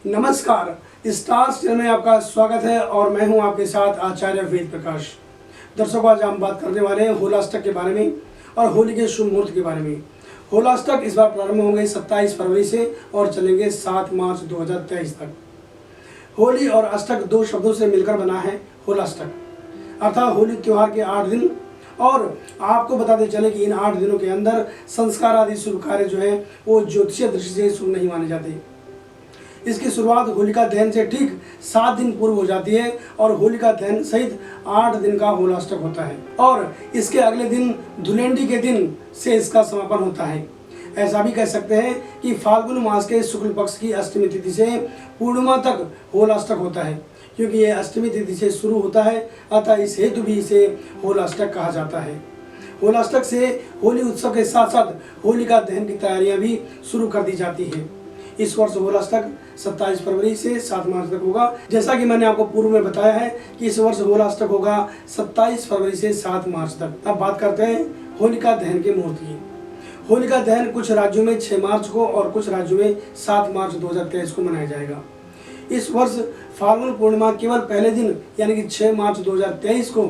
नमस्कार, stars channel में आपका स्वागत है और मैं हूं आपके साथ आचार्य वेद प्रकाश। दर्शकों, आज हम बात करने वाले हैं होलाष्टक के बारे में और होली के शुभ मुहूर्त के बारे में। होलाष्टक इस बार प्रारंभ होंगे 27 फरवरी से और चलेंगे 7 मार्च 2023 तक। होली और अष्टक दो शब्दों से मिलकर बना है होलाष्टक, अर्थात होली त्योहार के 8 दिन। और आपको बताते चले कि इन 8 दिनों के अंदर संस्कार आदि शुभ कार्य जो है वो ज्योतिषीय दृष्टि से शुभ नहीं माने जाते। इसकी शुरुआत होलिका दहन से ठीक 7 दिन पूर्व हो जाती है और होलिका दहन सहित 8 दिन का होलाष्टक होता है और इसके अगले दिन धुलेंडी के दिन से इसका समापन होता है। ऐसा भी कह सकते हैं कि फाल्गुन मास के शुक्ल पक्ष की अष्टमी तिथि से पूर्णिमा तक होलाष्टक होता है, क्योंकि यह अष्टमी तिथि से शुरू होता है, अतः इस हेतु भी इसे होलाष्टक कहा जाता है। होलाष्टक से होली उत्सव के साथ साथ होलिका दहन की तैयारियां भी शुरू कर दी जाती है। इस वर्ष होलाष्टक 27 फरवरी से 7 मार्च तक होगा। जैसा कि मैंने आपको पूर्व में बताया है कि इस वर्ष होलाष्टक होगा 27 फरवरी से 7 मार्च तक। अब बात करते हैं होलिका दहन के मुहूर्त की। होलिका दहन कुछ राज्यों में 6 मार्च को और कुछ राज्यों में 7 मार्च 2023 को मनाया जाएगा। इस वर्ष फाल्गुन पूर्णिमा केवल पहले दिन यानी कि 6 मार्च 2023 को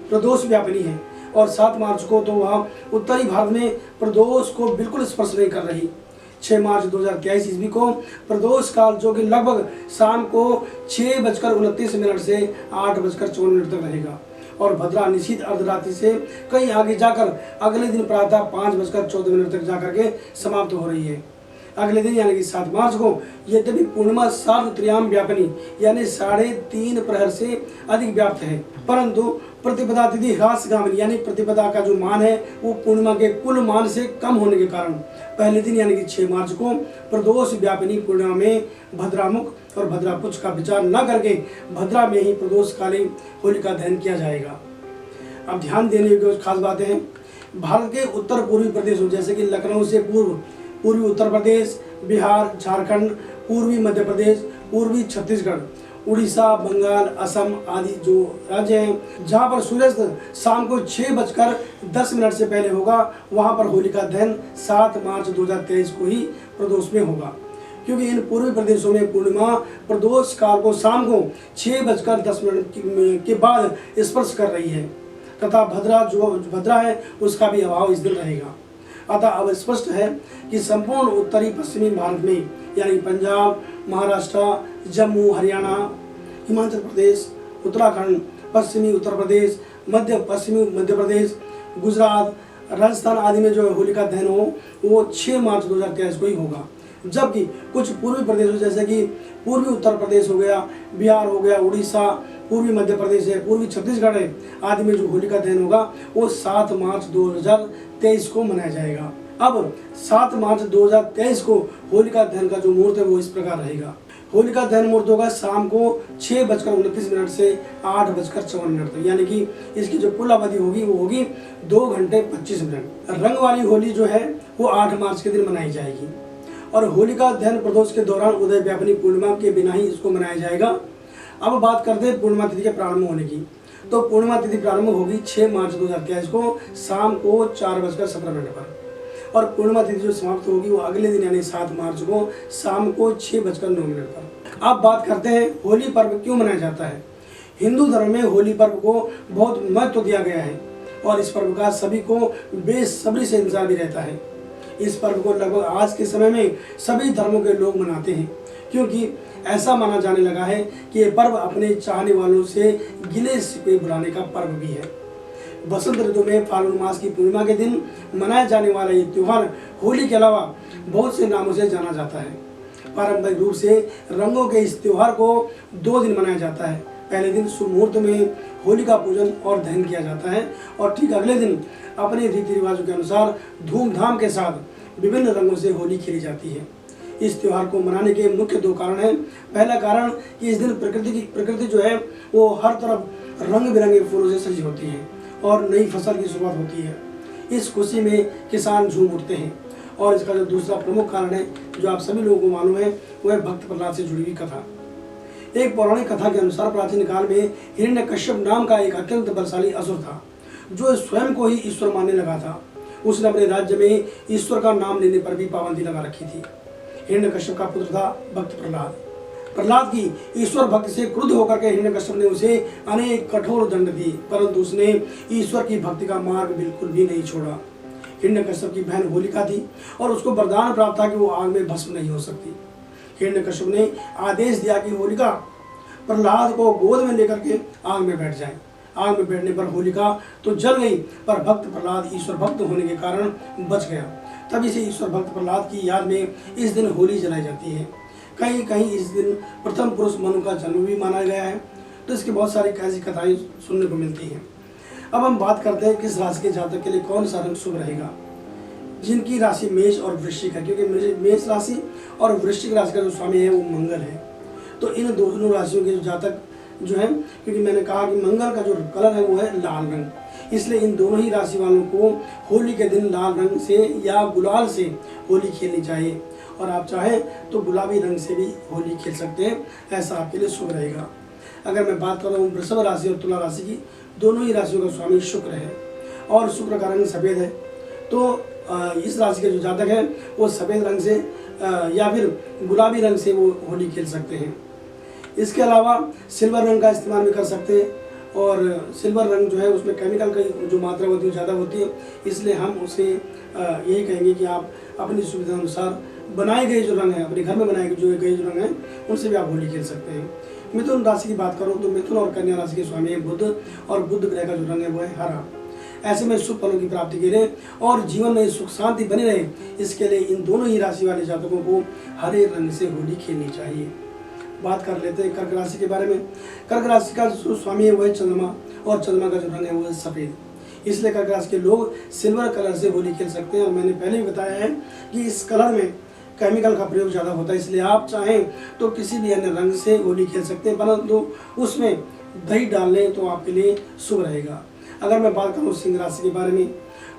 प्रदोष व्यापिनी है और 7 मार्च को तो वह उत्तरी भारत में प्रदोष को बिल्कुल स्पर्श नहीं कर रही। 6 मार्च 2023 ईस्वी को प्रदोष काल जो कि लगभग शाम को 6:29 से 8:54 तक रहेगा और भद्रा निशीथ अर्धरात्रि से कहीं आगे जाकर अगले दिन प्रातः 5:14 तक जाकर के समाप्त हो रही है। अगले दिन यानी कि 7 मार्च को यद्यपि पूर्णिमा सार्वत्रियाम व्यापिनी यानी 3.5 प्रहर से अधिक व्याप्त है, परंतु प्रतिपदा तिथि ह्रासगामिनी यानी प्रतिपदा का जो मान है वो पूर्णिमा के कुल मान से कम होने के कारण पहले दिन यानी कि 6 मार्च को प्रदोष व्यापिनी पूर्णिमा में भद्रामुख और भद्रापुच्छ का विचार न करके भद्रा में ही प्रदोषकालीन होलिका दहन किया जाएगा। अब ध्यान देने की खास बातें हैं। भारत के उत्तर पूर्वी प्रदेशों जैसे कि लखनऊ से पूर्वी उत्तर प्रदेश, बिहार, झारखंड, पूर्वी मध्य प्रदेश, पूर्वी छत्तीसगढ़, उड़ीसा, बंगाल, असम आदि जो राज्य हैं जहां पर सूर्यास्त शाम को 6:10 से पहले होगा, वहां पर होलिका दहन 7 मार्च 2023 को ही प्रदोष में होगा, क्योंकि इन पूर्वी प्रदेशों में पूर्णिमा प्रदोष काल को शाम को 6:10 के बाद स्पर्श कर रही है तथा भद्रा है उसका भी अभाव इस दिन रहेगा। अतः अब स्पष्ट है कि संपूर्ण उत्तरी पश्चिमी भारत में यानी पंजाब, महाराष्ट्र, जम्मू, हरियाणा, हिमाचल प्रदेश, उत्तराखंड, पश्चिमी उत्तर प्रदेश, मध्य पश्चिमी मध्य प्रदेश, गुजरात, राजस्थान आदि में जो होलिका दहन हो वो 6 मार्च 2023 को ही होगा, जबकि कुछ पूर्वी प्रदेशों जैसे कि पूर्वी उत्तर प्रदेश हो गया, बिहार हो गया, उड़ीसा, पूर्वी मध्य प्रदेश है, पूर्वी छत्तीसगढ़ है आदि में जो होलिका दहन होगा वो 7 मार्च 2023 को मनाया जाएगा। अब 7 मार्च 2023 को होलिका दहन का जो मुहूर्त है वो इस प्रकार रहेगा। होलिका दहन मुहूर्त होगा शाम को 6:29 से 8:54 तक, यानी कि इसकी जो कुल अवधि होगी वो होगी 2 घंटे 25 मिनट। रंग वाली होली जो है वो 8 मार्च के दिन मनाई जाएगी और होलिका दहन प्रदोष के दौरान उदय व्यापिनी पूर्णिमा के बिना ही इसको मनाया जाएगा। अब बात करते हैं पूर्णिमा तिथि के प्रारंभ होने की। तो पूर्णिमा तिथि प्रारंभ होगी 6 मार्च 2023 को शाम को 4:17 पर और पूर्णिमा तिथि जो समाप्त होगी वो अगले दिन यानी 7 मार्च को शाम को 6:09 पर। अब बात करते हैं होली पर्व क्यों मनाया जाता है। हिंदू धर्म में होली पर्व को बहुत महत्व दिया गया है और इस पर्व का सभी को बेसब्री से इंतजार भी रहता है। इस पर्व को लगभग आज के समय में सभी धर्मों के लोग मनाते हैं, क्योंकि ऐसा माना जाने लगा है कि ये पर्व अपने चाहने वालों से गिले शिकवे भुलाने का पर्व भी है। बसंत ऋतु में फाल्गुन मास की पूर्णिमा के दिन मनाया जाने वाला ये त्योहार होली के अलावा बहुत से नामों से जाना जाता है। पारंपरिक रूप से रंगों के इस त्योहार को 2 दिन मनाया जाता है। पहले दिन शुभ मुहूर्त में होली का पूजन और दहन किया जाता है और ठीक अगले दिन अपने रीति रिवाजों के अनुसार धूमधाम के साथ विभिन्न रंगों से होली खेली जाती है। इस त्योहार को मनाने के मुख्य 2 कारण हैं। पहला कारण कि इस दिन प्रकृति जो है वो हर तरफ रंग बिरंगे फूलों से सजी होती है और नई फसल की शुरुआत होती है। इस खुशी में किसान झूम उठते हैं। और इसका जो दूसरा प्रमुख कारण है जो आप सभी लोगों को मालूम है वह भक्त प्रहलाद से जुड़ी हुई कथा। एक पौराणिक कथा के अनुसार प्राचीन काल में हिरण्यकश्यप नाम का एक अत्यंत बलशाली असुर था जो स्वयं को ही ईश्वर मानने लगा था। उसने अपने राज्य में ईश्वर का नाम लेने पर भी पाबंदी लगा रखी थी। हिरण्यकश्यप का पुत्र था भक्त प्रहलाद। प्रहलाद की ईश्वर भक्ति से क्रुद्ध होकर के हिरण्यकश्यप ने उसे अनेक कठोर दंड दिए, परंतु उसने ईश्वर की भक्ति का मार्ग बिल्कुल भी नहीं छोड़ा। हिरण्यकश्यप की बहन होलिका थी और उसको वरदान प्राप्त था कि वो आग में भस्म नहीं हो सकती। हिरण्यकश्यप ने आदेश दिया कि होलिका प्रहलाद को गोद में लेकर के आग में बैठ जाए। आग में बैठने पर होलिका तो जल गई, पर भक्त प्रहलाद ईश्वर भक्त होने के कारण बच गया। तभी से ईश्वर भक्त प्रहलाद की याद में इस दिन होली जलाई जाती है। कहीं कहीं इस दिन प्रथम पुरुष मनु का जन्म भी माना गया है। तो इसकी बहुत सारी ऐसी कथाएं सुनने को मिलती हैं। अब हम बात करते हैं किस राशि के जातक के लिए कौन सा रंग शुभ रहेगा। जिनकी राशि मेष और वृश्चिक है, क्योंकि मेष राशि और वृश्चिक राशि का जो स्वामी है वो मंगल है। तो इन दोनों राशियों के जो जातक जो है, क्योंकि मैंने कहा कि मंगल का जो कलर है वो है लाल रंग, इसलिए इन दोनों ही राशि वालों को होली के दिन लाल रंग से या गुलाल से होली खेलनी चाहिए। और आप चाहें तो गुलाबी रंग से भी होली खेल सकते हैं, ऐसा आपके लिए शुभ रहेगा। अगर मैं बात कर रहा हूँ वृषभ राशि और तुला राशि की, दोनों ही राशियों का स्वामी शुक्र है और शुक्र का रंग सफ़ेद है। तो इस राशि के जो जातक हैं वो सफ़ेद रंग से या फिर गुलाबी रंग से वो होली खेल सकते हैं। इसके अलावा सिल्वर रंग का इस्तेमाल भी कर सकते हैं, और सिल्वर रंग जो है उसमें केमिकल की जो मात्रा होती है ज़्यादा होती है, इसलिए हम उसे यही कहेंगे कि आप अपनी सुविधा अनुसार बनाए गए जो रंग हैं, अपने घर में बनाए गए जो रंग हैं, उनसे भी आप होली खेल सकते हैं। मिथुन राशि की बात करूँ तो मिथुन और कन्या राशि के स्वामी है बुध, और बुध ग्रह का जो रंग है वो है हरा। ऐसे में शुभ फलों की प्राप्ति के लिए और जीवन में सुख शांति बनी रहे, इसके लिए इन दोनों ही राशि वाले जातकों को हरे रंग से होली खेलनी चाहिए। बात कर लेते हैं कर्क राशि के बारे में। कर्क राशि का जो स्वामी है वो है चंद्रमा, और चंद्रमा का जो रंग है वो है सफ़ेद, इसलिए कर्क राशि के लोग सिल्वर कलर से होली खेल सकते हैं। और मैंने पहले भी बताया है कि इस कलर में केमिकल का प्रयोग ज़्यादा होता है, इसलिए आप चाहें तो किसी भी अन्य रंग से होली खेल सकते हैं, परंतु उसमें दही डाल लें तो आपके लिए शुभ रहेगा। अगर मैं बात करूँ सिंह राशि के बारे में,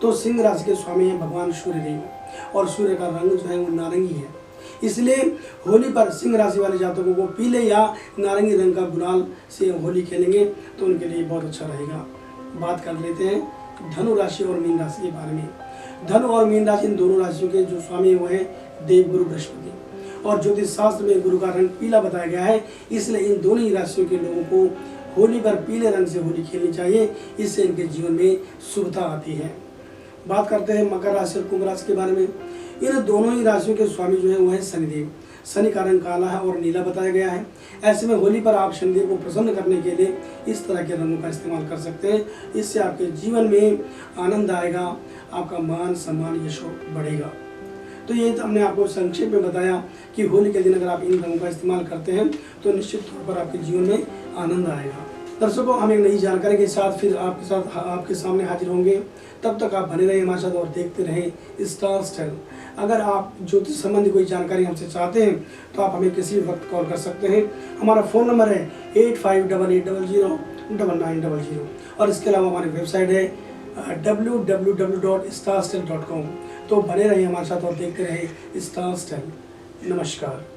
तो सिंह राशि के स्वामी हैं भगवान सूर्यदेव, और सूर्य का रंग जो है वो नारंगी है, इसलिए होली पर सिंह राशि वाले जातकों को पीले या नारंगी रंग का गुलाल से होली खेलेंगे तो उनके लिए बहुत अच्छा रहेगा। बात कर लेते हैं धनु राशि और मीन राशि के बारे में। धनु और मीन राशि इन दोनों राशियों के जो स्वामी वो है देवगुरु बृहस्पति, और ज्योतिष शास्त्र में गुरु का रंग पीला बताया गया है, इसलिए इन दोनों ही राशियों के लोगों को होली पर पीले रंग से होली खेलनी चाहिए, इससे इनके जीवन में शुभता आती है। बात करते हैं मकर राशि और कुंभ राशि के बारे में। इन दोनों ही राशियों के स्वामी जो है वो है शनिदेव। शनि का रंग काला है और नीला बताया गया है। ऐसे में होली पर आप शनिदेव को प्रसन्न करने के लिए इस तरह के रंगों का इस्तेमाल कर सकते हैं, इससे आपके जीवन में आनंद आएगा, आपका मान सम्मान यश बढ़ेगा। तो ये हमने आपको संक्षेप में बताया कि होली के दिन अगर आप इन रंगों का इस्तेमाल करते हैं तो निश्चित तौर पर आपके जीवन में आनंद आएगा। दर्शकों, हम एक नई जानकारी के साथ फिर आपके सामने हाजिर होंगे। तब तक आप बने रहे हमारे साथ और देखते रहे स्टार स्टाइल। अगर आप ज्योतिष संबंधी कोई जानकारी हमसे चाहते हैं तो आप हमें किसी भी वक्त कॉल कर सकते हैं। हमारा फ़ोन नंबर है 8588009900, और इसके अलावा हमारी वेबसाइट है www.starstyle.com। तो बने रहिए हमारे साथ और देखते रहे स्टार स्टाइल। नमस्कार।